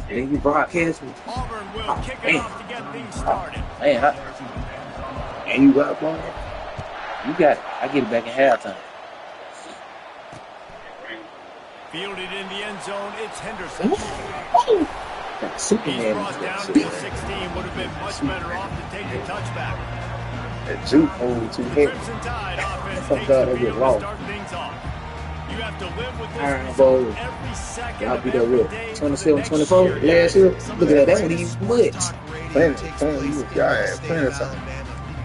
Then you broadcast me. Auburn will kick it off to get things started. Man, and you got one. You got it. I get it back in halftime. Fielded in the end zone, it's Henderson. Superman. He's brought down to the 16. Would have been much better off to take the touchback. That juke only too heavy. Crimson Tide offense takes the field to start things off. You have to live with this result every second Y'all of beat that every real. day. 27-24 last year. Look at that. That one even much. Plenty of time.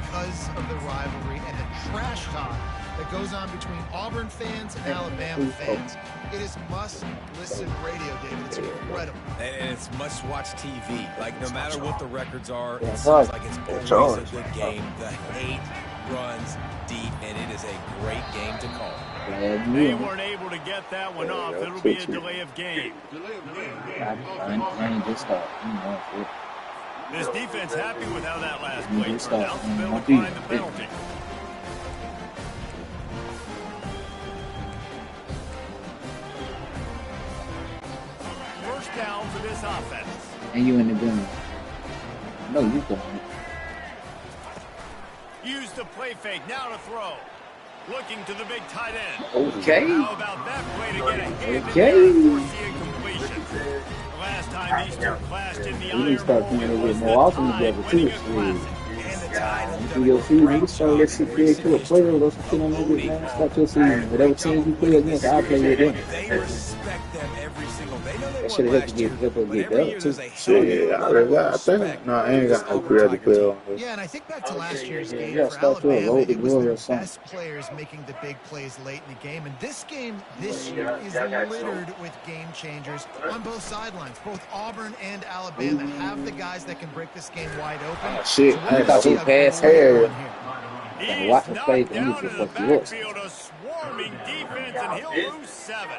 Because of the rivalry and the trash talk that goes on between Auburn fans and Alabama fans. It is must-listen radio, David. It's incredible. And it's must-watch TV. Like, no matter what the records are, it seems like it's always a good game. The hate runs deep, and it is a great game to call. They weren't able to get that one off. It'll be a delay of game. This defense happy with how that last play turned out. They'll find the penalty. First down for this offense. And you in the gun. No, you don't. Use the play fake. Now to throw. Looking to the big tight end. Okay. How about that play to get a hand Okay. in there and force the incompletion? The last time these two clashed in the Iron Bowl, it was the Tide winning a classic. And the Tide have Do done your it season, right nigga. So let's see if you to a player or something on that, man. Start your season. Whatever team you play against, I'll play with them. They respect them every single. They know they That won should have last helped year. get But every better year too. there's a hell of a Yeah, lot I of think. respect No, I for ain't this got no Auburn career to Tiger play team. on this. Yeah, and I think back to last year's game Yeah, for start to Alabama, roll the it was glory their or something. best players making the big plays late in the game. And this game this year is littered with game changers on both sidelines. Both Auburn and Alabama have the guys that can break this game wide open. Shit, So I we're gonna thought see you a passed great hair. one here. He's watch the knocked play, and down you in just the fuck you up. backfield, a swarming defense, and he'll lose 7.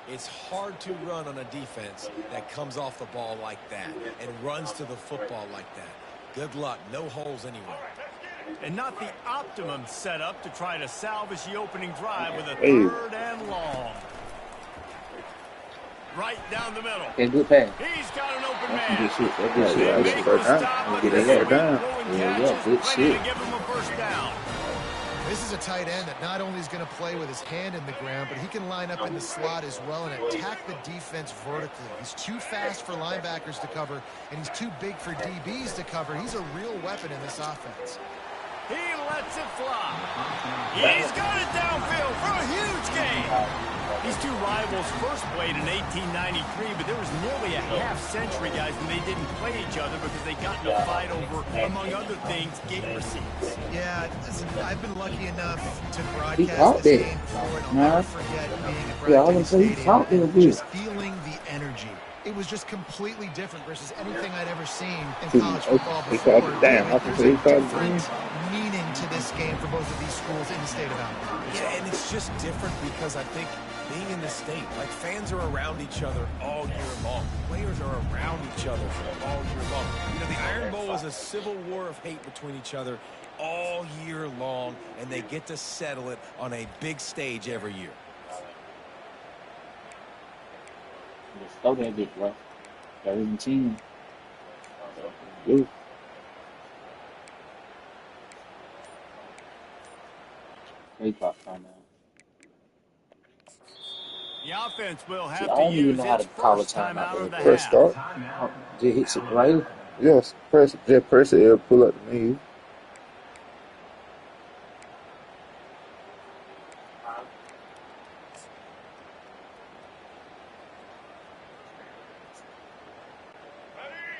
It's hard to run on a defense that comes off the ball like that and runs to the football like that. Good luck. No holes anywhere. And not the optimum setup to try to salvage the opening drive with a Hey. 3rd and long. Right down the middle. Okay, good pass. He's got an open That's man. good shit. That's good Yeah, shit. They that's make the the first down. stop, but Get the that sweep down. going Yeah, catch yeah, is good plenty shit. to give him a first down. This is a tight end that not only is going to play with his hand in the ground, but he can line up in the slot as well and attack the defense vertically. He's too fast for linebackers to cover, and he's too big for DBs to cover. He's a real weapon in this offense. He lets it fly. He's got it downfield for a huge gain. These two rivals first played in 1893, but there was nearly a half-century, guys, when they didn't play each other because they got in a fight over, among other things, gate receipts. Yeah, listen, I've been lucky enough to He broadcast caught this that. game before, and I'll Nah. never forget being at Yeah, I Bradley was saying he Stadium, caught that good. just feeling the energy. It was just completely different versus anything I'd ever seen in college football He before. caught it down. I There's think he a caught it different down. meaning to this game for both of these schools in the state of Alabama. Yeah, and it's just different because I think being in the state, like fans are around each other all year long. Players are around each other all year long. You know, the Iron Bowl is a civil war of hate between each other all year long, and they get to settle it on a big stage every year. Just throw that bitch, bro. 17. Ooh. Great pop time now. The offense will See, have I to don't even use know how its to call a first time timeout out of the Press half. start. Just hits it right. Yes, just press it. It'll pull up the menu.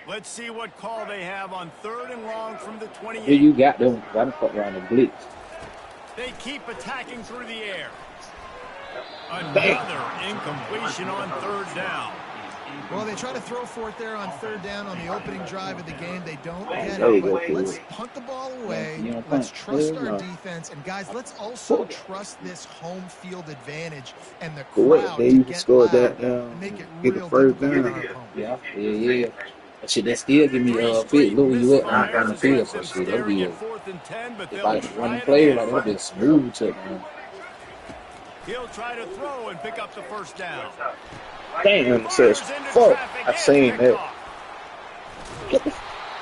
Let's see what call they have on 3rd and long from the 28. Here you got them. Got to fuck around the blitz. They keep attacking through the air. Another incompletion on 3rd down. Well, they try to throw for it there on 3rd down on the opening drive of the game. They don't get There you it. go. But let's punt the ball away. Yeah, Let's punt. trust Yeah, our no. defense. And, guys, let's also trust this home field advantage and the What? crowd They to even get scored loud that down. and make it Get the real first difficult for down. our opponent. Yeah. That shit, that still give me fit. Look where you at on the field. So shit, that'll be Staring at 4th and 10, but if they'll I try run it player again. like that'll be a smooth touchdown. He'll try to throw and pick up the first down. Damn, interception. Fuck. I seen that.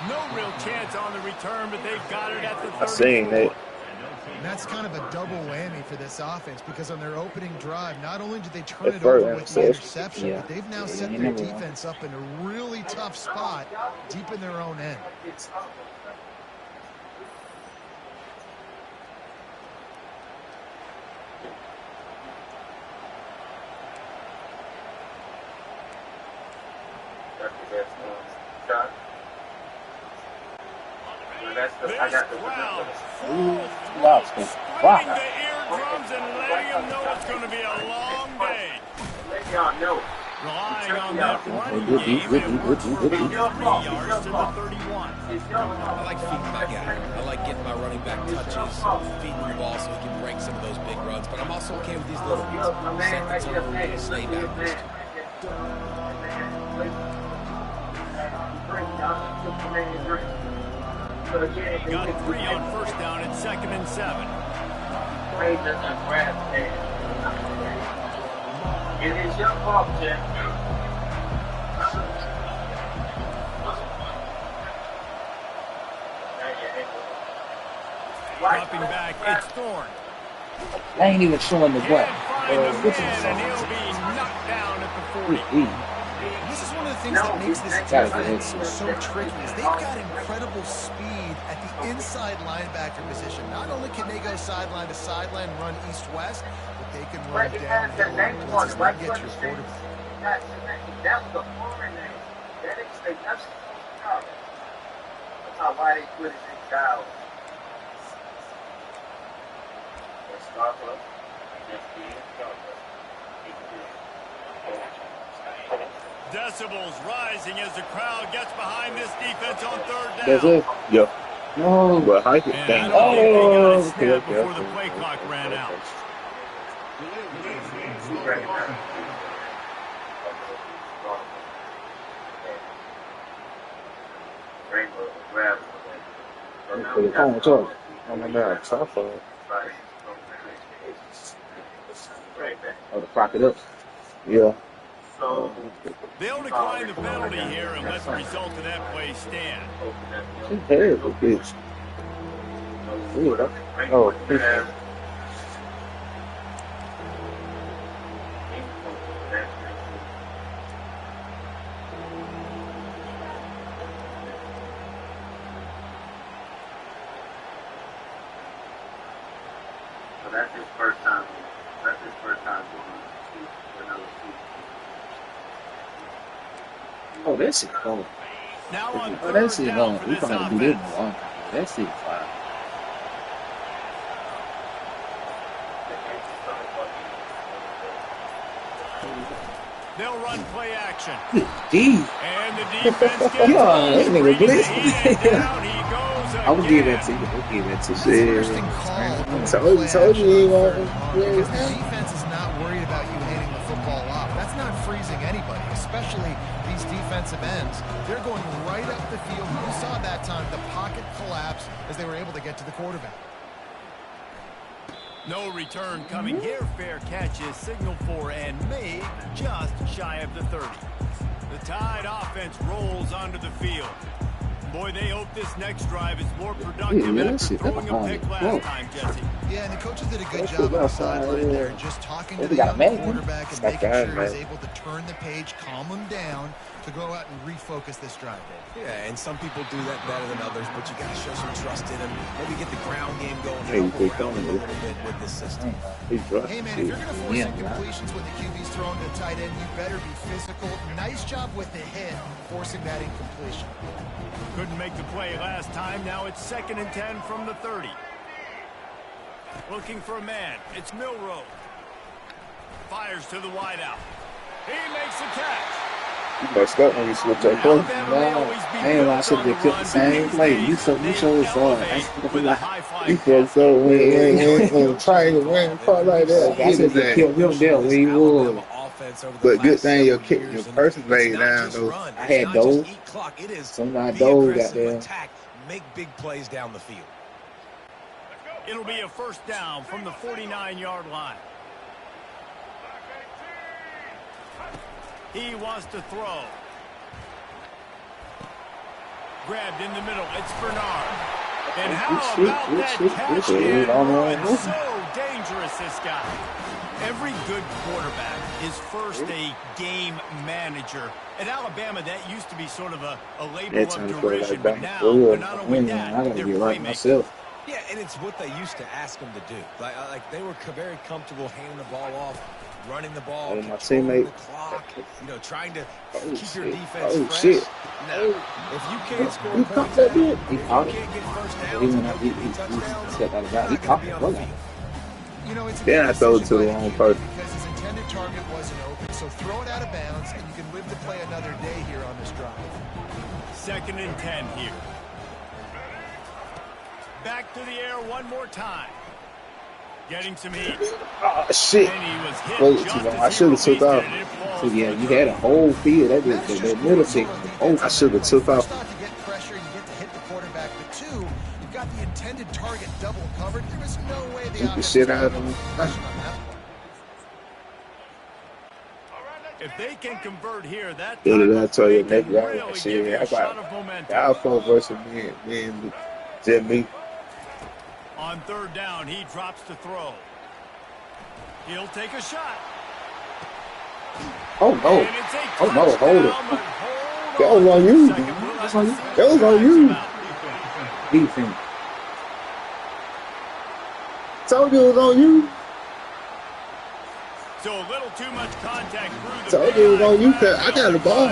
No real chance on the return, but they've got it at the 34. I seen that. And that's kind of a double whammy for this offense because on their opening drive, not only did they turn That it over first with the interception, Yeah. but they've now set their defense up in a really tough spot deep in their own end. This crowd full Wow. throat, Wow. screaming the eardrums and letting them know it's going to be a long day. Relying on that running game, and it works for about 3 yards to the 31. I like feeding my guy. I like getting my running back touches, feeding the ball so he can break some of those big runs. But I'm also okay with these little ones. Set the tone, stay balanced. He got 3 on first down at 2nd and 7. It is your fault, Jim. Dropping back, it's Thorne. I ain't even showing the what. Can't find the What's man, his and he'll song? be knocked down at the 40. This is one of the things that makes this defense so tricky is they've got incredible speed at the inside linebacker position. Not only can they go sideline to sideline and run east-west, but they can run down the blitzes and get your quarterback. That's the foreign name. That is the that's why they put it in child. Decibels rising as the crowd gets behind this defense on 3rd down. That's it. Yep. No. But hype it. And I Dang. don't think they got it snapped okay, before the okay. play clock ran out. Put it on, talk. Oh my God, tough. Oh, to clock it up. Yeah. They'll decline the penalty here and let the result of that play stand. She's terrible, bitch. Weird. Oh, bitch. So that's his first time. That's his first time going another season. Oh, that shit cold. Now on Oh, that 3rd shit down long. for We this probably do this offense. long. That shit fire. They'll run play action. D. And the defense gets Yeah, on. that nigga Bring the blitz. heat, and down he goes I would give that again. to you. I would give that to It's you. an Yeah. interesting call. Told you he ain't Play gonna- action on 3rd and long, because the defense is not worried about you handing the football off. That's not freezing anybody, especially these defensive ends. They're going right up the field. You saw that time the pocket collapse as they were able to get to the quarterback. No return coming here. Fair catch is signaled for and made just shy of the 30. The Tide offense rolls onto the field. Boy, they hope this next drive is more productive Yeah, after shit, throwing a pick whoa. last time, Jesse. Yeah, and the coaches did a good That's job on good the outside, sideline there, yeah. just talking Oh, to we the got a young man, huh? quarterback and It's not making bad, sure he's man. able to turn the page, calm him down to go out and refocus this drive. Yeah, and some people do that better than others, but you got to show some trust in them. Maybe get the ground game going, Hey, help they around coming, a little bit with this system. He dropped Hey, man, shit. if you're going to force Yeah, incompletions when the QB's throwing to the tight end, you better be physical. Nice job with the hit, forcing that incompletion. Couldn't make the play last time. Now it's 2nd and 10 from the 30. Looking for a man. It's Milrow. Fires to the wideout. He makes the catch. You messed up when you switched that play. Alabama may No, always be I ain't gonna built should on the have kept run, the same but play. these You days, so they sorry. elevate with a high-flying He fucked up when he ain't trying to win part like that. I should have killed him there where he was. But good thing your person laid down though. I had those. Some I dove out there. Attack, make big plays down the field. It'll be a first down from the 49-yard line. He wants to throw. Grabbed in the middle. It's Bernard. And how about that catch and run? So dangerous, this guy. Every good quarterback is first a game manager. At Alabama, that used to be sort of a label of derision, but now, not only that, they're playmakers. Yeah, and it's what they used to ask them to do. Like they were very comfortable handing the ball off, running the ball, controlling the clock, trying to keep your defense fresh. No, if you can't score points, if you can't get first downs, he caught it. Then I throw it to the wrong person. Because his intended target wasn't open, so throw it out of bounds, and you can live to play another day here on this drive. 2nd and 10 here. Back to the air one more time. Getting some heat. Oh, shit. And he was hit Wait, just I should have took off. So, yeah, you had a whole field. That middle section. I should have took off. First off, you get pressure, you get to hit the quarterback. But 2, you've got the intended target double covered. There was no way the offense Shit out of him. on that play. If they can convert here, that What did I tell you? can Next really round, give you shit. a How shot about of momentum. y'all four versus me and Jimmy? On 3rd down, he drops to throw. He'll take a shot. Oh, no. And it's a Oh, no, hold it. touchdown, but That was on you. Second, we'll let on you. the That was on you. Defense. Told you it was on you. So a little too much contact through the Told you it was on you, cause I got the ball.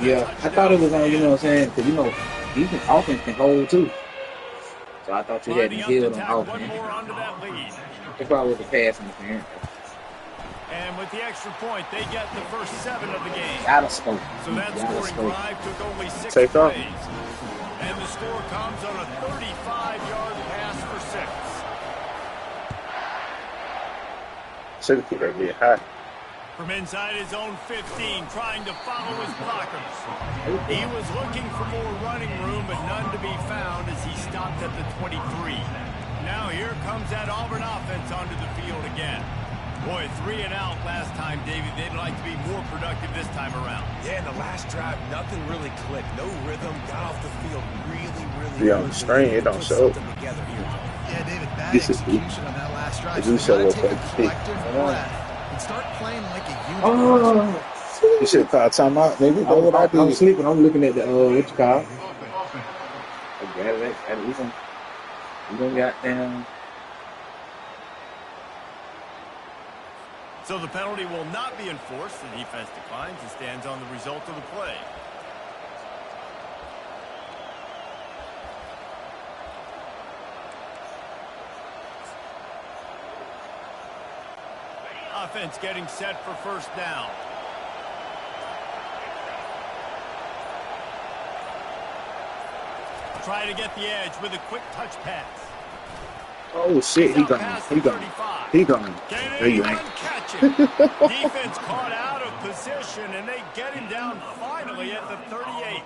Yeah, I thought it was on, you know what I'm saying? Because, defense, offense can hold, too. So I thought you had to heal on One offense. more onto that lead. If I was a pass interference. And with the extra point, they get the first 7 of the game. Gotta scope. So that Gotta scoring scope. drive took only 6 Take off. plays. And the score comes on a 35-yard pass for 6. Should have kept that bit high. From inside his own 15, trying to follow his blockers. He was looking for more running room, but none to be found as he stopped at the 23. Now here comes that Auburn offense onto the field again. Boy, 3 and out last time, David. They'd like to be more productive this time around. Yeah, in the last drive, nothing really clicked. No rhythm. Got off the field really Yeah, on the screen, it don't show. Yeah, David, bad This is- execution on that last drive. it do So you show gotta up take a like this. collective breath and start playing like a unit. Oh, You should have called timeout, nigga. That's what I I'm did. sleeping. I'm looking at the, what you call it? I got it. We done got down. So the penalty will not be enforced. The defense declines and stands on the result of the play. Offense getting set for first down. Try to get the edge with a quick touch pass. Oh shit, he gone. He gone. He gone. There you ain't. Catch it. Defense caught out of position, and they get him down finally at the 38.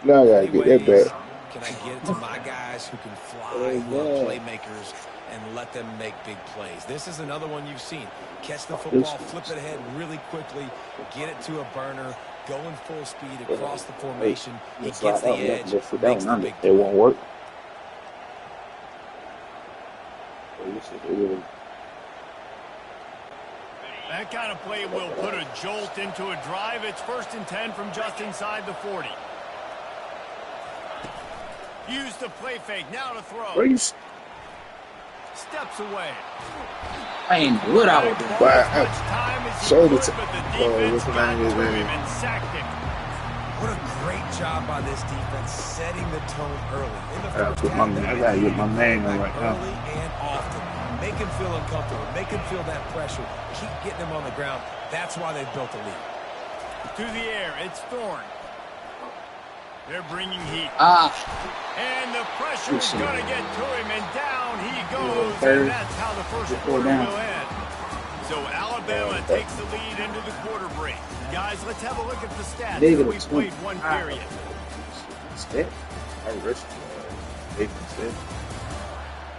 Now I gotta get that back. Can I get it to my guys who can fly, who are playmakers, and let them make big plays? This is another one you've seen. Catch the football, flip it ahead really quickly, get it to a burner, going full speed across the formation. He gets the edge, makes the big It won't work. That kind of play will put a jolt into a drive. It's 1st and 10 from just inside the 40. Use the play fake. Now to throw. Where you? Steps away. I ain't what I was doing. Showed it to. But the defense What's the got name to of him it? and sacked him. What a great job by this defense setting the tone early. In the I gotta first put half, I gotta get my name on right now. early and often. Make him feel uncomfortable. Make him feel that pressure. Keep getting him on the ground. That's why they've built a lead. To the air, it's Thorne. They're bringing heat. And the pressure is going to get to him, and down he goes, and that's how the first quarter will end. So Alabama takes the lead into the quarter break. Guys, let's have a look at the stats. We played one period. Step. I risked it.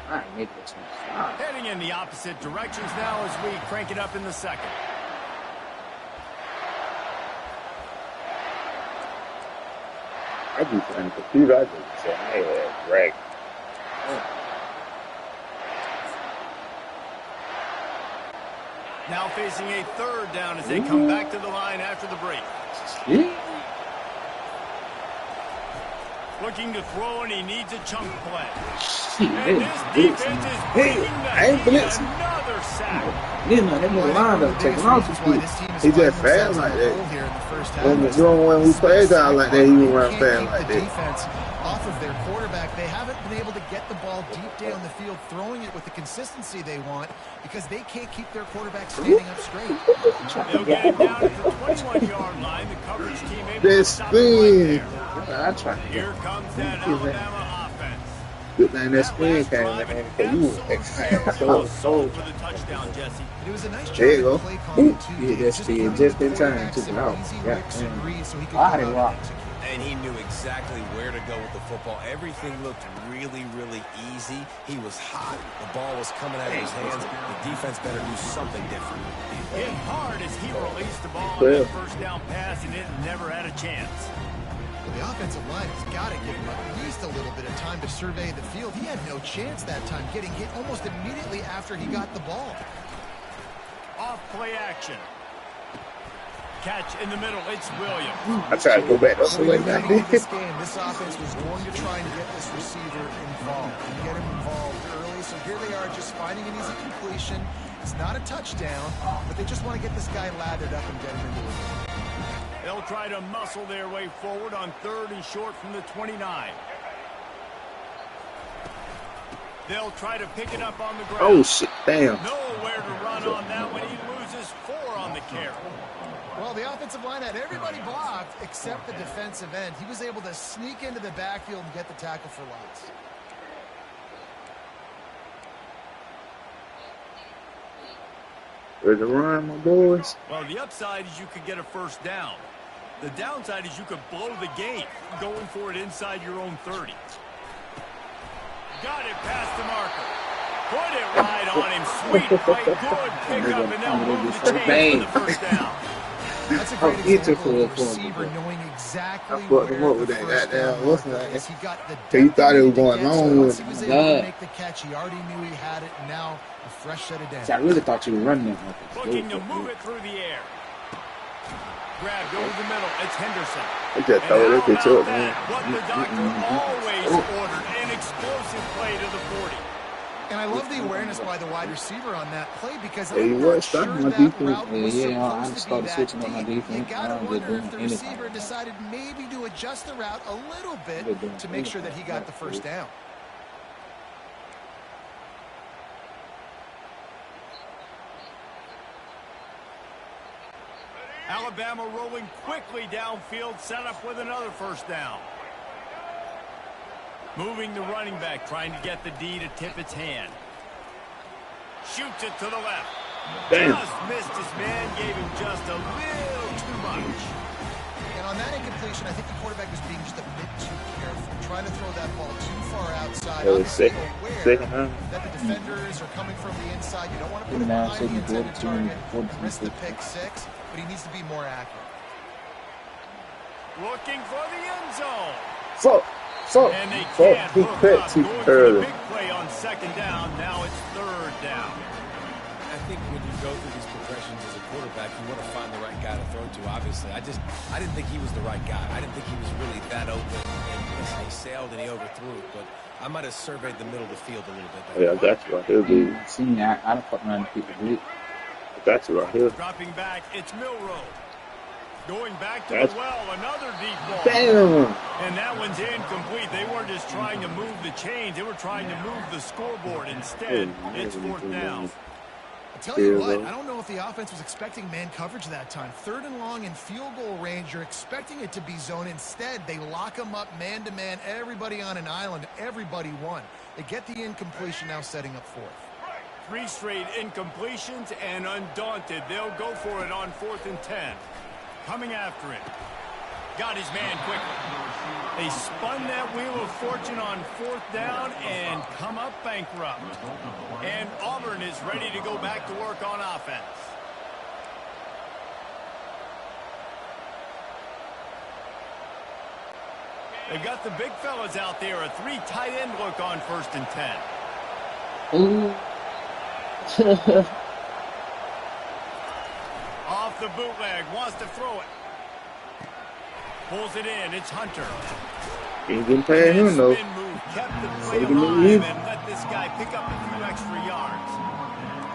I ain't make this one. Heading in the opposite directions now as we crank it up in the second. I be playing the computer. I just say I had drag. Now facing a third down as they come back to the line after the break. Yeah. Looking to throw, and he needs a chunk play. Shit, And this defense is bringing another sack. Then they move lined up, taking off the field. He just fast like that. When we played down like that, he would run fast like that. Defense off of their quarterback. They haven't been able to get the ball deep down the field, throwing it with the consistency they want because they can't keep their quarterback standing up straight. They'll get it down at the 21-yard line. The coverage team able to stop it right there. Here comes that Alabama offense. Good thing that spin came in because you were excited. Sold for the touchdown, Jesse. It was a nice There you go. Yeah, that spin just in time. Took it out. I didn't rock. And he knew exactly where to go with the football. Everything looked really, really easy. He was hot. The ball was coming out of his hands. The defense better do something different. He hit hard as he released the ball on that first down pass, and it never had a chance. Well, the offensive line has got to give him at least a little bit of time to survey the field. He had no chance that time, getting hit almost immediately after he got the ball. Off play action. Catch in the middle. It's Williams. I tried to go back the way back there. This game, this offense was going to try and get this receiver involved and get him involved early. So here they are just finding an easy completion. It's not a touchdown, but they just want to get this guy lathered up and get him into it. They'll try to muscle their way forward on 3rd and short from the 29. They'll try to pick it up on the ground. Oh, shit. Damn. Nowhere to run on that one. He loses 4 on the carry. Well, the offensive line had everybody blocked except the defensive end. He was able to sneak into the backfield and get the tackle for loss. Ready to run, my boys? Well, the upside is you could get a first down. The downside is you could blow the game going for it inside your own 30. Got it past the marker. Put it right on him. Sweet play. Good pickup, and they'll move the chain for the first down. That's a great example of a receiver knowing exactly where the first down is. He got the So you thought it was going long with he was able to make the catch. He already knew he had it, and now a fresh set of downs. I really thought you were running that. Looking to move it through the air. Grabbed over the middle. It's Henderson. I just throw that bitch up, man. What the doctor always ordered, an explosive play to the 40. And I love the awareness by the wide receiver on that play because Hey, I'm what? not Stop sure my that defense. route was Yeah, I supposed to started be switching that on my deep. defense. You got to I'm just wonder doing if the anything. receiver decided maybe to adjust the route a little bit to make sure that he got the first down. Alabama rolling quickly downfield, set up with another first down. Moving the running back, trying to get the D to tip its hand. Shoots it to the left. Damn. Just missed his man, gave him just a little too much. And on that incompletion, I think the quarterback was being just a bit too careful, trying to throw that ball too far outside. Obviously aware that the defenders are coming from the inside. You don't want to put him behind the intended target. Missed the pick 6, but he needs to be more accurate. Looking for the end zone. He And they can't cut hook up. too Going for the early. big play on 2nd down. Now it's 3rd down. I think when you go through these progressions as a quarterback, you want to find the right guy to throw to, obviously. I didn't think he was the right guy. I didn't think he was really that open. And listen, he sailed and he overthrew it, but I might have surveyed the middle of the field a little bit better. Yeah, I got you right here, dude. See me, I don't fuck around with people, dude. I got you right here. Dropping back, it's Milrow. Going back to the well, another deep ball. Damn. And that one's incomplete. They weren't just trying to move the chains. They were trying to move the scoreboard. Instead, it's 4th down. I'll tell you what, I don't know if the offense was expecting man coverage that time. 3rd and long in field goal range, you're expecting it to be zone. Instead, they lock them up man-to-man, everybody on an island, everybody won. They get the incompletion, now setting up 4th. 3 straight incompletions, and undaunted, they'll go for it on 4th and 10. Coming after it. Got his man quickly. They spun that wheel of fortune on 4th down and come up bankrupt. And Auburn is ready to go back to work on offense. They've got the big fellas out there. A 3 tight end look on 1st and 10. Ooh. Off the bootleg. Wants to throw it. Pulls it in. It's Hunter. Ain't getting past him, though. Spin move kept the play alive and let this guy pick up a few extra yards.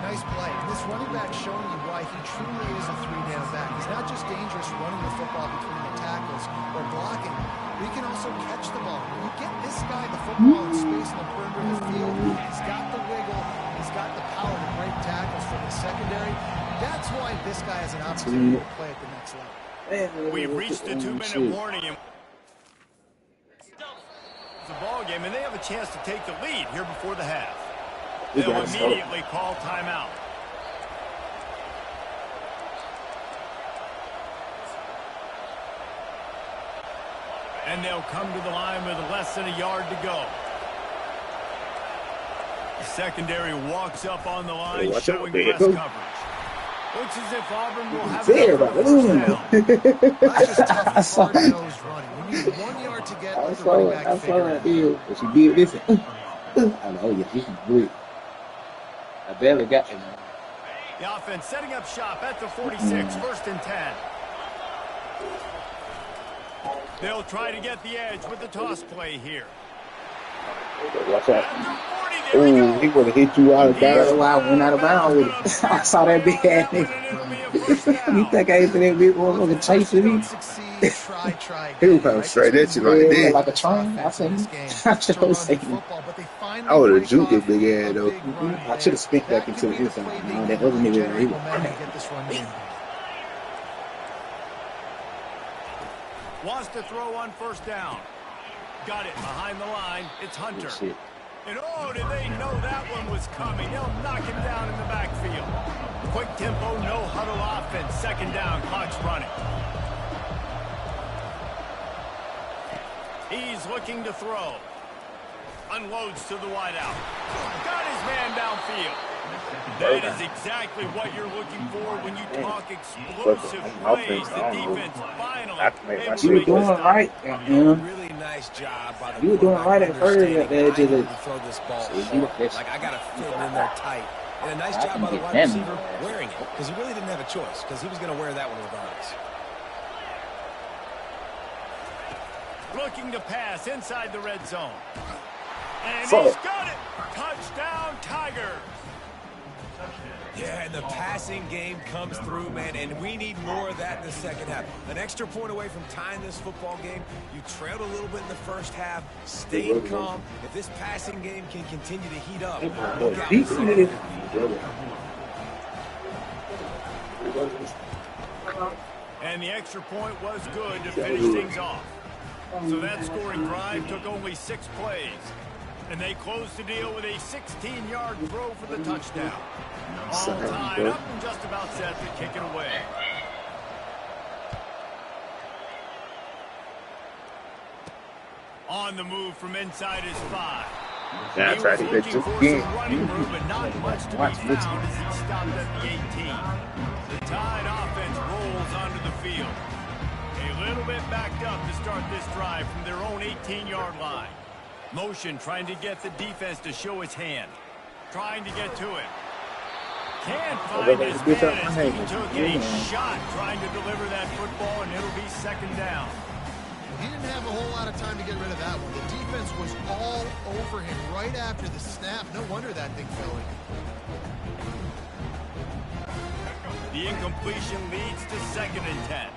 Nice play. This running back showing you why he truly is a 3-down back. He's not just dangerous running the football between the tackles or blocking, but he can also catch the ball. When you get this guy the football in space in the perimeter of the field, he's got the wiggle, he's got the power to break tackles from the secondary. That's why this guy has an opportunity to play at the next level. We've reached the 2-minute warning. The ball game, and they have a chance to take the lead here before the half. They'll immediately call timeout. And they'll come to the line with less than a yard to go. The secondary walks up on the line, showing press coverage. Looks as if Auburn will have it. I saw that. When you need 1 yard to get, I saw that deal. But she did this. I know, oh yeah, this is great. I barely got him. The offense setting up shop at the 46, 1st and 10. They'll try to get the edge with the toss play here. Watch out. Oh, he would have hit you out of bounds. That's why I went out of bounds with it. I saw that big ass nigga. You think I hit that big motherfucker chasing me? He was coming straight at you like that. Like a train. I said, I chose taking. I would have juked his big ass though. I should have spent back into his time. That other nigga, he was. Wants to throw on 1st down. Got it behind the line. It's Hunter. Shit. And oh, did they know that one was coming? They'll knock him down in the backfield. Quick tempo, no huddle offense. 2nd down, clock's running. He's looking to throw. Unloads to the wideout. Got his man downfield. That is exactly what you're looking for when you talk explosive plays. The defense finally. You were doing right, Really nice job by the You were doing right at first at the edge of the. throw this ball. Like I gotta fit it in there tight. And a nice job by the wide receiver wearing it, because he really didn't have a choice, because he was going to wear that one regardless. Looking to pass inside the red zone. And he's got it. Touchdown, Tigers. Yeah, and the passing game comes through, man, and we need more of that in the second half. An extra point away from tying this football game. You trailed a little bit in the first half, stayed calm. If this passing game can continue to heat up, look out. And the extra point was good to finish things off. So that scoring drive took only 6 plays. And they closed the deal with a 16-yard throw for the touchdown. All tied up and just about set to kick it away. On the move from inside his 5. Now try to get you again. Running room, but not much to be found as he stopped at the 18. The Tide offense rolls onto the field. A little bit backed up to start this drive from their own 18-yard line. Motion trying to get the defense to show his hand. Trying to get to it. Can't find his man as he took a shot trying to deliver that football, and it'll be 2nd down. He didn't have a whole lot of time to get rid of that one. The defense was all over him right after the snap. No wonder that thing fell in. The incompletion leads to 2nd and 10.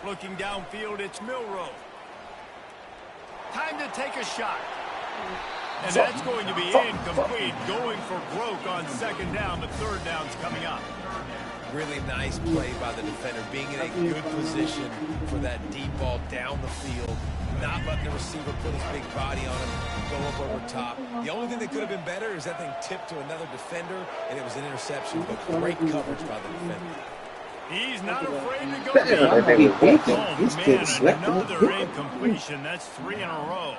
Looking downfield, it's Milrow. Time to take a shot. And that's going to be incomplete. Going for broke on 2nd down. The 3rd down's coming up. Really nice play by the defender, being in a good position for that deep ball down the field, not letting the receiver put his big body on him, go up over top. The only thing that could have been better is that thing tipped to another defender, and it was an interception, but great coverage by the defender. He's not afraid to go Damn, deep. that He nigga beat was him. He's Oh, still man, slapping another him. incompletion. That's 3 in a row.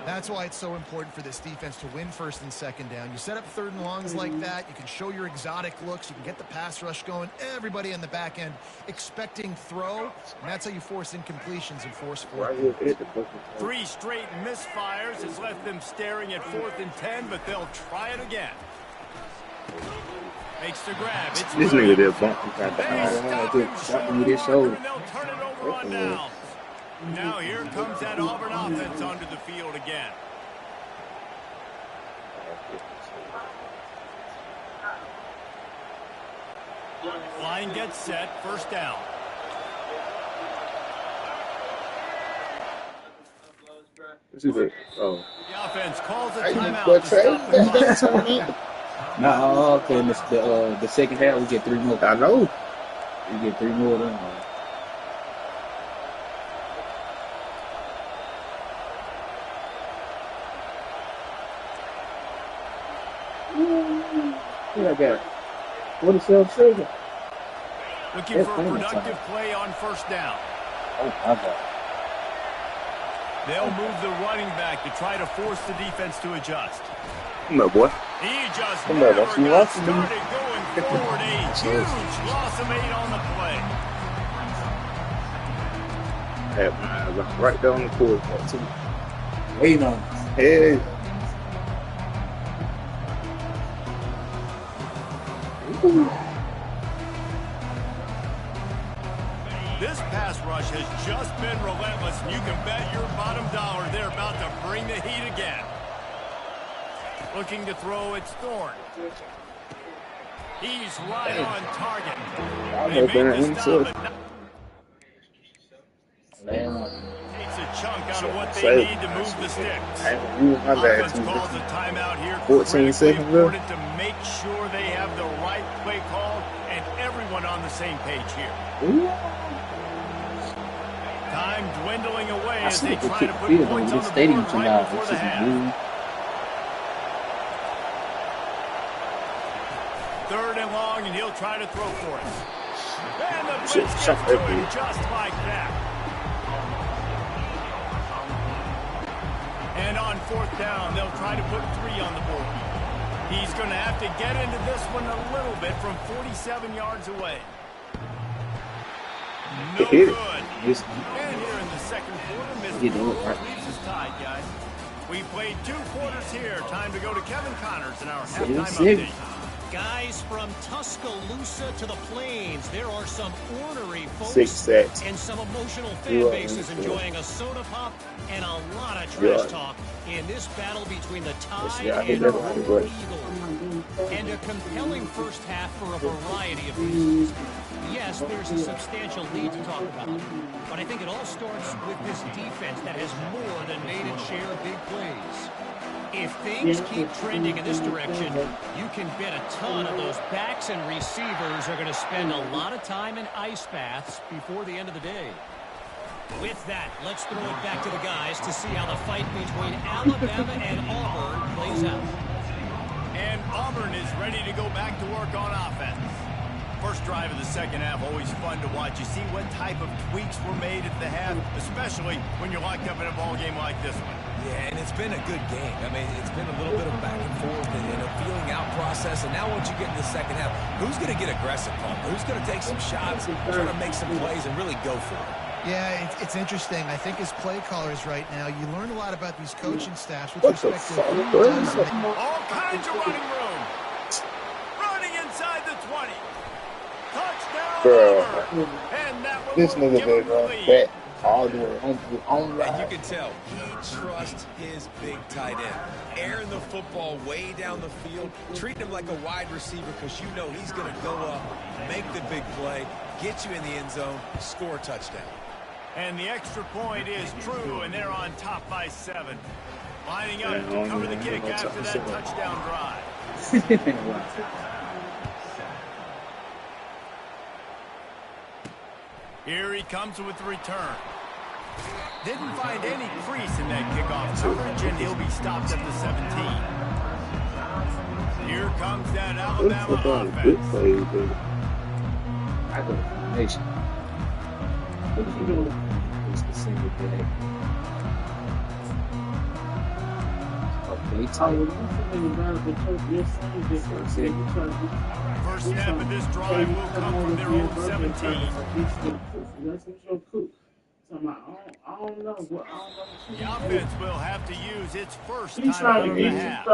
That's why it's so important for this defense to win first and second down. You set up third and longs like that, you can show your exotic looks, you can get the pass rush going, everybody on the back end expecting throw, and that's how you force incompletions and force fourth. 3 straight misfires has left them staring at 4th and 10, but they'll try it again. Makes the grab. It's This nigga there bumped him They stop him short of with his the shoulder. marker, and they'll turn it over on downs. Now here comes that Auburn offense onto the field again. Line gets set, first down. Oh. The offense calls a Hey, timeout but to stop the clock. Nah, okay, in the second half, we get 3 more. I know. We get 3 more of them. Yeah, I got 47 seconds. Looking for a productive play on first down. Oh, my God. They'll move the running back to try to force the defense to adjust. Come on, boy. He just Come never on, that's you got watching started going forward. A huge loss of 8 on the play. I had my eyes right down the court. Waiting on him. Hey. This pass rush has just been relentless, and you can bet your bottom dollar they're about to bring the heat again. Looking to throw, it's Thorne. He's right on target. They made the stop, but not takes a chunk out of what they need to move the sticks. Offense calls a timeout here. 14 seconds left. Important to make sure they have the right play call and everyone on the same page here. Time dwindling away I as see they if they try kick to the put field points over on the the stadium board right tonight. before the It's just half. weird. Third and long, and he'll try to throw for it. And the blitz Shit, gets shut to that him dude. just like that. And on 4th down, they'll try to put 3 on the board. He's going to have to get into this one a little bit from 47 yards away. No good. Just And here in the second quarter, Mr. You know it, Rule right? leaves us tied, guys. We played 2 quarters here. Time to go to Kevin Connors in our halftime 7-6. update. Guys, from Tuscaloosa to the Plains, there are some ornery folks 6 sacks. and some emotional fan bases enjoying a soda pop and a lot of trash talk in this battle between the Tide and the War Eagles. And a compelling first half for a variety of reasons. Yes, there's a substantial lead to talk about, but I think it all starts with this defense that has more than made its share of big plays. If things keep trending in this direction, you can bet a ton of those backs and receivers are going to spend a lot of time in ice baths before the end of the day. With that, let's throw it back to the guys to see how the fight between Alabama and Auburn plays out. And Auburn is ready to go back to work on offense. First drive of the second half, always fun to watch. You see what type of tweaks were made at the half, especially when you're locked up in a ball game like this one. Yeah, and it's been a good game. I mean, it's been a little bit of back and forth and a feeling out process. And now once you get in the second half, who's going to get aggressive, Paul? Who's going to take some shots, try to make some plays, and really go for it? Yeah, it's interesting. I think as play callers right now, you learn a lot about these coaching staffs with What the respect to fuck? who does All kinds of running room. Running inside the 20. Touchdown, Bruh. Auburn. And that one This will nigga give them been the run lead. back all the way on And you ride. can tell he trusts his big tight end. Airing the football way down the field, treating him like a wide receiver because you know he's going to go up, make the big play, get you in the end zone, score a touchdown. And the extra point is true, and they're on top by 7. Lining up to cover the kick after that touchdown drive. Here he comes with the return. Didn't find any crease in that kickoff coverage, and he'll be stopped at the 17. Here comes that Alabama Good offense. play, dude. I go to combination. It's the single bag. Okay, First snap of this drive will come from their own 17. The offense will have to use its first time of the half.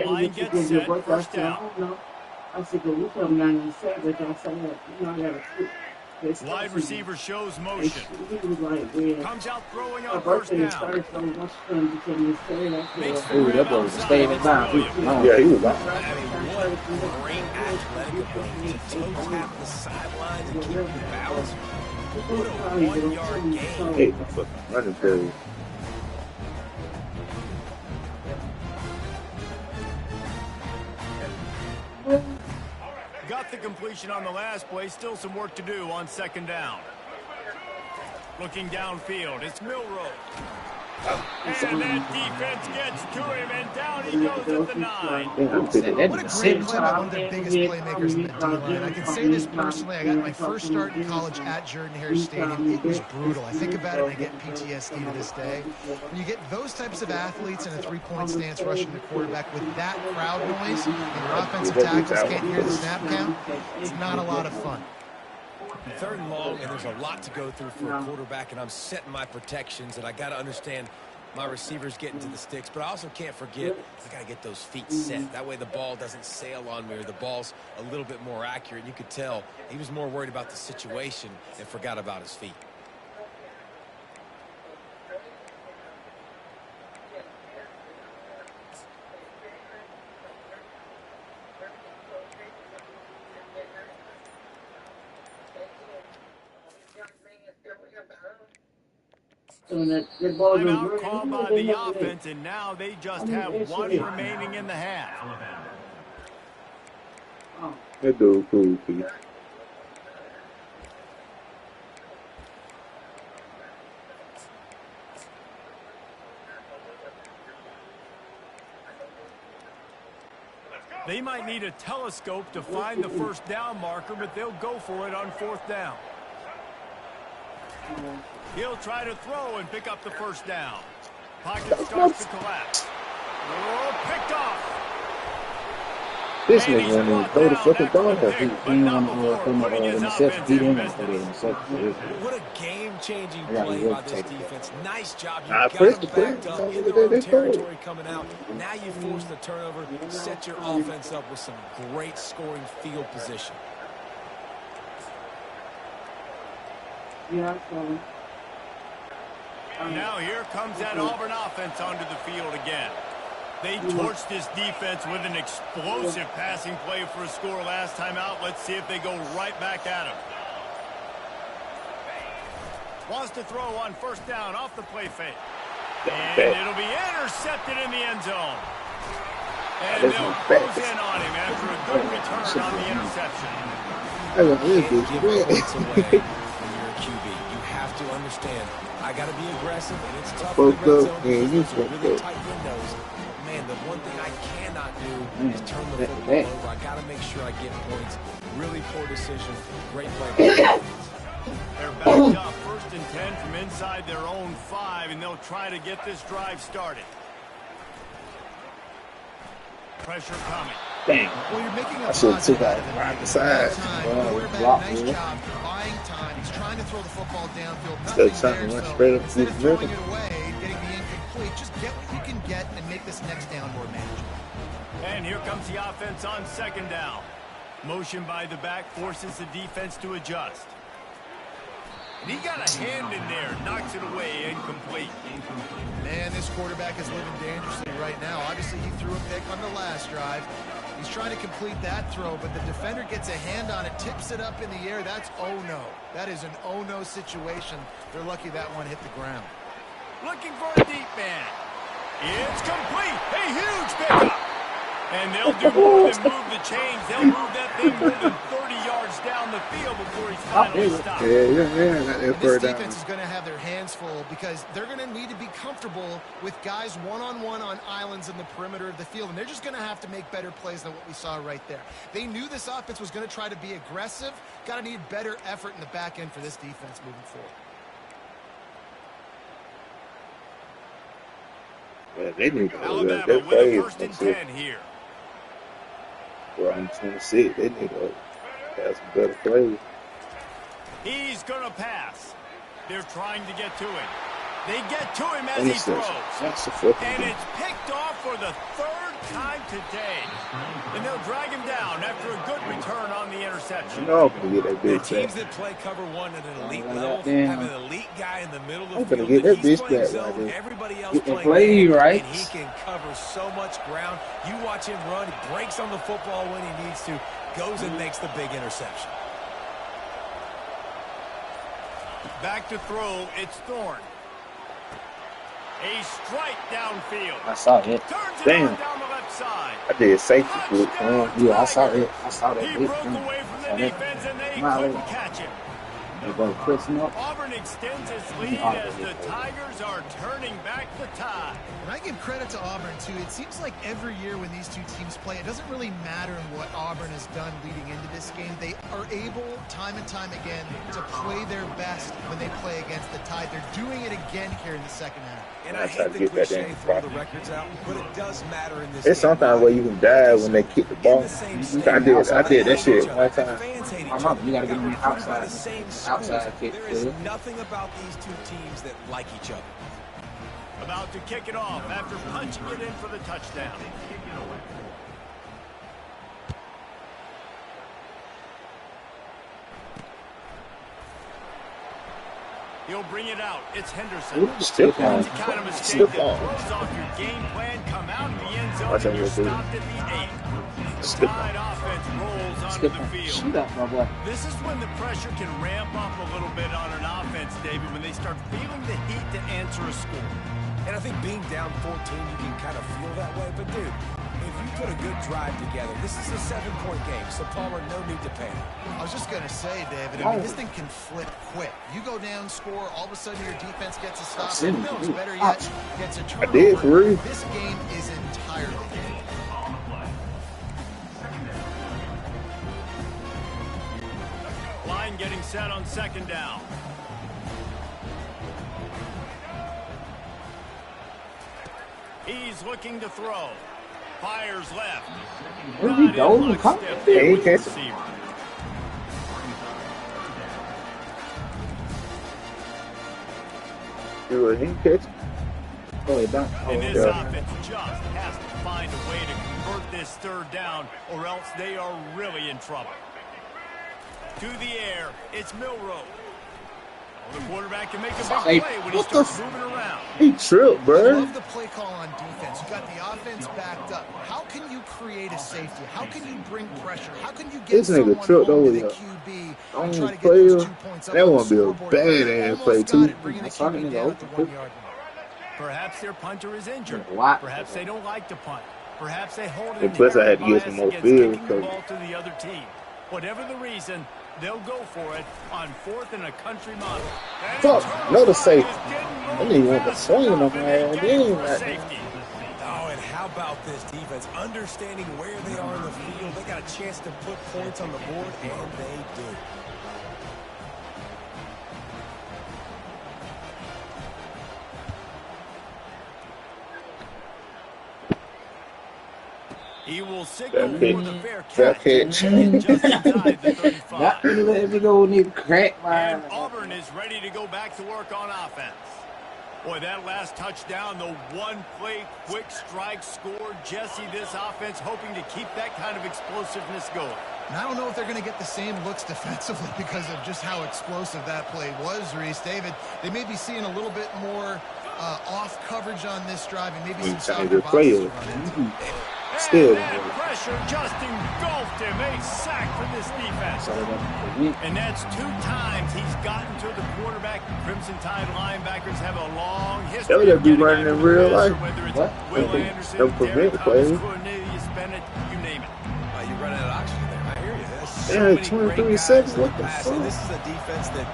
Line gets set, first down. Wide receiver shows motion. Comes out throwing on first down. Makes the grab outside. It's Williams. Yeah, he was out. I mean, what great athletic ability to toe tap the sidelines and keep you balanced. What a 1-yard gain. Hey, fucking running period. Got the completion on the last play. Still some work to do on second down. Looking downfield, it's Milroe. And that defense gets to him, and down he goes at the 9. What a great play by one of their biggest playmakers in the D-line. I can say this personally. I got my first start in college at Jordan-Hare Stadium. It was brutal. I think about it and I get PTSD to this day. When you get those types of athletes in a three-point stance rushing the quarterback with that crowd noise and your offensive tackles can't hear the snap count, it's not a lot of fun. 3rd and long, and there's a lot to go through for a quarterback, and I'm setting my protections, and I got to understand my receivers getting to the sticks, but I also can't forget I got to get those feet set. That way the ball doesn't sail on me or the ball's a little bit more accurate. You could tell he was more worried about the situation and forgot about his feet. Timeout called by the offense, and now they just have one remaining in the half. That dude cool, Pete. They might need a telescope to find the first down marker, but they'll go for it on 4th down. He'll try to throw and pick up the first down. Pocket starts to collapse. Oh, picked off. This nigga wanted to throw the fucking ball. He didn't want to What a game-changing play by this defense. Nice job. You got first them backed up in their own territory coming out. Now you force the turnover, set your offense up with some great scoring field position. Now here comes that Auburn offense onto the field again. They torched this defense with an explosive passing play for a score last time out. Let's see if they go right back at him. Wants to throw on first down off the play fake. And it'll be intercepted in the end zone. And they'll close in on him after a good return on the interception. To understand, I got to be aggressive, and it's tough in the red zone because it's really tight windows. Man, the one thing I cannot do is turn the football over. I got to make sure I get points. Really poor decision. Great play. They're backed up 1st and 10 from inside their own 5, and they'll try to get this drive started. Pressure coming. Dang. Well, you're making a took out right beside. Quarterback, nice job buying time. He's trying to throw the football downfield. Instead Nothing of there, trying to so instead of throwing it away, getting the incomplete, just get what you can get and make this next down more manageable. And here comes the offense on 2nd down. Motion by the back forces the defense to adjust. And he got a hand in there, knocks it away, incomplete. Man, this quarterback is living dangerously right now. Obviously, he threw a pick on the last drive. He's trying to complete that throw, but the defender gets a hand on it, tips it up in the air. That's oh-no. That is an oh-no situation. They're lucky that one hit the ground. Looking for a deep man. It's complete. A huge pickup. And they'll do more than move the chains. They'll move that thing more than 30 yards down the field before he's finally stopped. This defense is going to have their hands full because they're going to need to be comfortable with guys one-on-one on islands in the perimeter of the field, and they're just going to have to make better plays than what we saw right there. They knew this offense was going to try to be aggressive. Got to need better effort in the back end for this defense moving forward. Yeah, they need to Alabama with a 1st and 10 here. We're on 26. They need to have some better plays. He's going to pass. They're trying to get to him. They get to him as he throws. And it's picked off for the 3rd time today. And they'll drag him down after a good return on the interception. The teams that play cover one at an elite level have an elite guy in the middle of the field that he's playing zone. Everybody else playing right, and he can cover so much ground. You watch him run, he breaks on the football when he needs to, goes and makes the big interception. Back to throw, it's Thorne. A strike downfield. I saw it. Damn. Down the left side. I did safety flip. Yeah, I saw it. I saw that. He broke away from the defense and they couldn't catch him. Auburn extends its lead as the Tigers are turning back the tide. And I give credit to Auburn, too. It seems like every year when these two teams play, it doesn't really matter what Auburn has done leading into this game. They are able, time and time again, to play their best when they play against the Tide. They're doing it again here in the second half. And I hate the cliche throw the records out, but it does matter in this It's game. sometimes where you can dive when they kick the ball. I did that shit one time. You gotta get me outside kick. There is nothing about these two teams that like each other. About to kick it off after punching it in for the touchdown. He'll bring it out. It's Henderson. Stiff on. That's the kind of mistake that throws off your game plan. Come out in the end zone and you're stopped at the 8. The Tide offense rolls onto the field. This is when the pressure can ramp up a little bit on an offense, David, when they start feeling the heat to answer a score. And I think being down 14, you can kind of feel that way. But, dude, if you put a good drive together, this is a 7-point game, so Palmer, no need to panic. I was just going to say, David, I mean, this thing can flip quick. You go down, score, all of a sudden your defense gets a stop. Who knows, better yet, gets a turnover. This game is entirely different. Line getting set on 2nd down. He's looking to throw. Fires left. Where we go? He catch it. He catch it. Oh, he don't. And this offense just has to find a way to convert this 3rd down, or else they are really in trouble. To the air, it's Milroe. The quarterback can make a big play when he starts moving around. He tripped, bro. I love the play call on defense. You got the offense backed up. How can you create a safety? How can you bring pressure? How can you get someone over the QB and try to get those 2 points up? That won't be a bad-ass play, too. Perhaps their punter is injured. Perhaps they don't like to punt. Perhaps they hold an Plus, I had to get bias some more against field. kicking the ball to the other team. Whatever the reason, they'll go for it on 4th and a country mile. Fuck, another safety. I didn't even want to swing on my safety. Oh, and how about this defense? Understanding where they are in the field. They got a chance to put points on the board, and they do. He will signal for the fair catch. Just inside the 35. Not really letting me go need to crack my. And Auburn is ready to go back to work on offense. Boy, that last touchdown, the one-play quick strike score. Jesse, this offense hoping to keep that kind of explosiveness going. And I don't know if they're going to get the same looks defensively because of just how explosive that play was, Reese. David, they may be seeing a little bit more off coverage on this drive and maybe some softer boxes to run into. Still, that pressure just engulfed him. A sack for this defense. And that's 2 times he's gotten to the quarterback. Crimson Tide linebackers have a long history. That would be running in real life. Whether it's What? Will Anderson, Don't prevent Derek plays. Cornelius Bennett, so many 23 great guys seconds. in the What the past, fuck? and this is a defense that,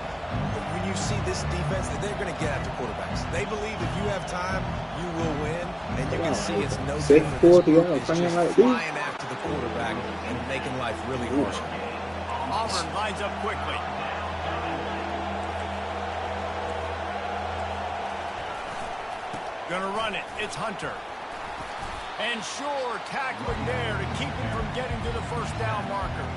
when you see this defense, that they're going to get after quarterbacks. They believe if you have time, you will win, and you can see it's no Second different. quarter, This group y'all is playing just like this? flying after the quarterback and making life really hard. Auburn lines up quickly. Gonna run it. It's Hunter. And sure, tackling there to keep him from getting to the first down marker.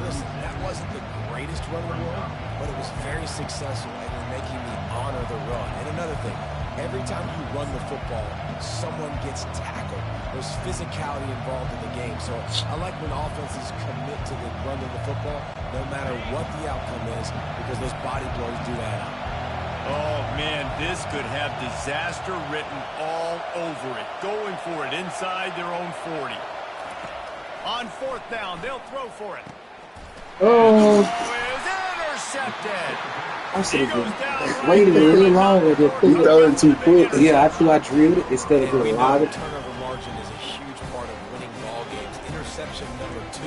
Listen, that wasn't the greatest run in the world, but it was very successful, and you're making me honor the run. And another thing, every time you run the football, someone gets tackled. There's physicality involved in the game. So I like when offenses commit to the running the football, no matter what the outcome is, because those body blows do add up. Oh, man, this could have disaster written all over it. Going for it inside their own 40. On fourth down, they'll throw for it. Oh, Is intercepted. I should He have goes been down waiting a right little there. longer. Just He put throw it too quick. yeah, I feel I drilled it instead of And we doing know live. turnover margin is a huge part of winning ball games. Interception number 2.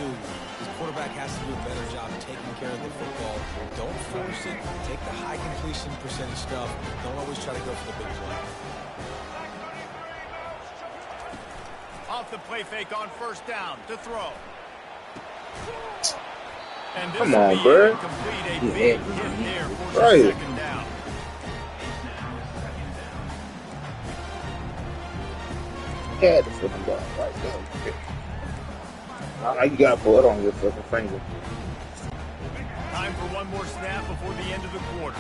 This quarterback has to do a better job taking care of the football. Don't force it. Take the high completion percentage stuff. Don't always try to go for the big play. Off the play fake on first down to throw. And this Come will on, be bro. incomplete. A Yeah. big hit there for Right. the second down. Had the fucking ball right there. Like you got blood on your fucking finger. Time for one more snap before the end of the quarter.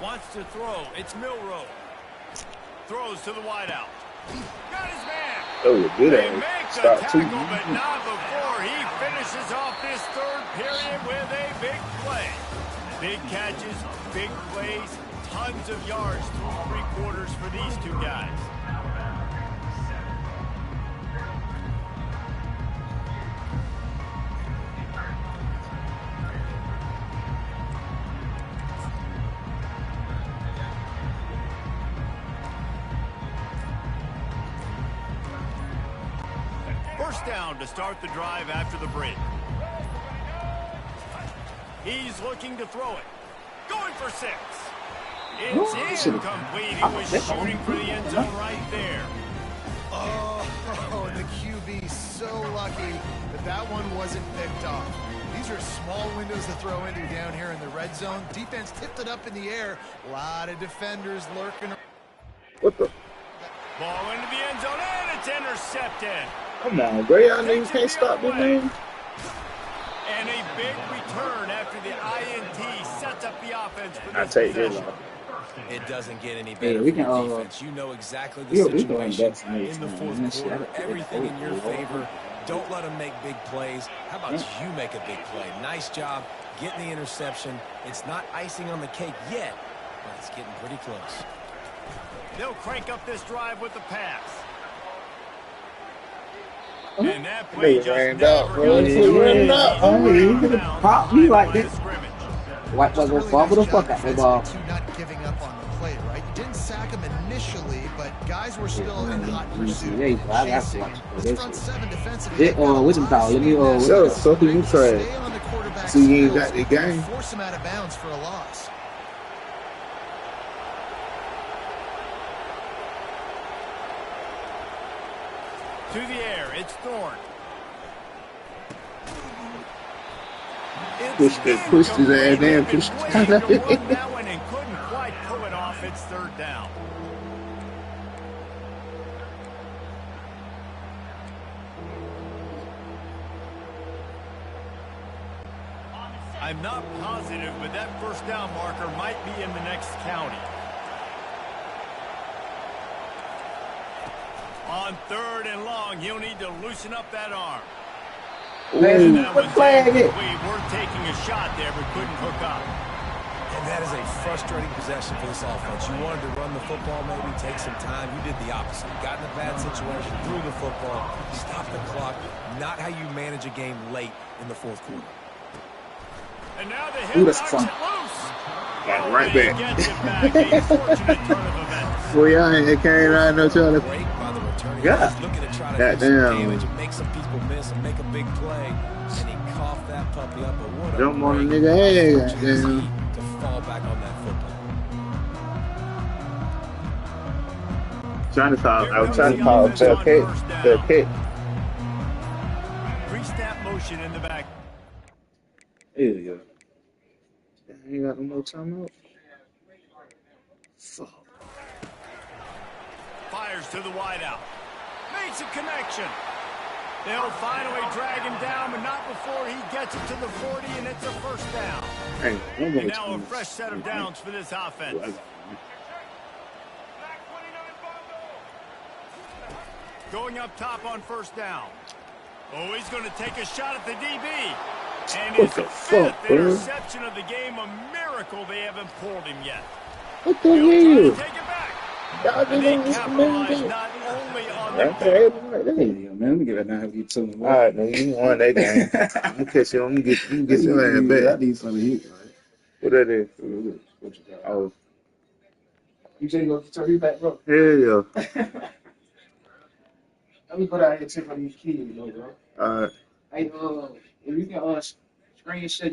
Wants to throw. It's Milrow. Throws to the wideout. Got his man. Oh, you're good They at it. make the Stop tackle, two. but not before he finishes off this third period with a big play. Big catches, big plays, tons of yards through three quarters for these two guys. First down to start the drive after the break. He's looking to throw it. Going for 6. It's incomplete. He was shooting for the end zone right there. Oh, the QB so lucky that that one wasn't picked off. These are small windows to throw into down here in the red zone. Defense tipped it up in the air. A lot of defenders lurking. What the? Ball into the end zone, and it's intercepted. Come on, bro. Y'all niggas can't stop this man. And a big return after the INT sets up the offense for I this take this possession. off. It doesn't get any better we for can, your defense. You know exactly the we can situation vaccinate in the some, fourth man. Shit, quarter. I- Everything in your favor. Don't let them make big plays. How about you make a big play? Nice job getting the interception. It's not icing on the cake yet, but it's getting pretty close. They'll crank up this drive with the pass. And that play They just ran never out, bro. got They started. ran out. Oh, you could have popped me like Line that. of scrimmage. White boy gonna fumble the fuck out that ball. To not giving up on the play, right? You didn't sack him initially, but guys were still in hot pursuit. Yeah, I got Chasing to him. watch This this front shit. seven defensively. What's it called? Let me, Shut up, sucker. You trash. Stay on the quarterback's See, you ain't heels got the game. and force him out of bounds for a loss. To the air, it's Thorne. Pushed his ass down. Pushed his ass That down. one and couldn't quite pull it off. It's third down. I'm not positive, but that first down marker might be in the next county. On third and long, he'll need to loosen up that arm. And that What was flag it? we were taking a shot there, but couldn't hook up. And that is a frustrating possession for this offense. You wanted to run the football, maybe take some time. You did the opposite. You got in a bad situation, threw the football, stopped the clock. Not how you manage a game late in the fourth quarter. And now the hit Ooh, that's knocks fun. it loose. Got it right And he back. gets it back. A fortunate turn of events. Boy, y'all ain't carrying around no other. Break by the returning God. He's looking to try to do some Goddamn. damage and make some people miss and make a big play. And he coughed that puppy up. But what a Jump on a great nigga head, opportunity goddamn. to fall back on that football. I was trying to call a fair kick. Fair kick. Pre-snap motion in the back. There you go. You got no more timeout? Fuck. Fires to the wideout. Makes a connection. They'll finally drag him down, but not before he gets it to the 40, and it's a first down. Hey, And now a fresh set of downs for this offense. Going up top on first down. Oh, he's going to take a shot at the DB. And his fifth interception of the game, a miracle they haven't pulled him yet. What the hell? Take it back. Y'all And they just capitalize not only on the okay, There you go, man. Let me get right now. Get to him. all right, nigga, you won that game. I'm gonna catch you. I'm gonna get your ass back. I need some heat, right? What that is? What you got? Oh, You say you gonna turn your back, bro? hell yeah. Let me go down here and check on these kids, bro. All right. Hey, if you can screen share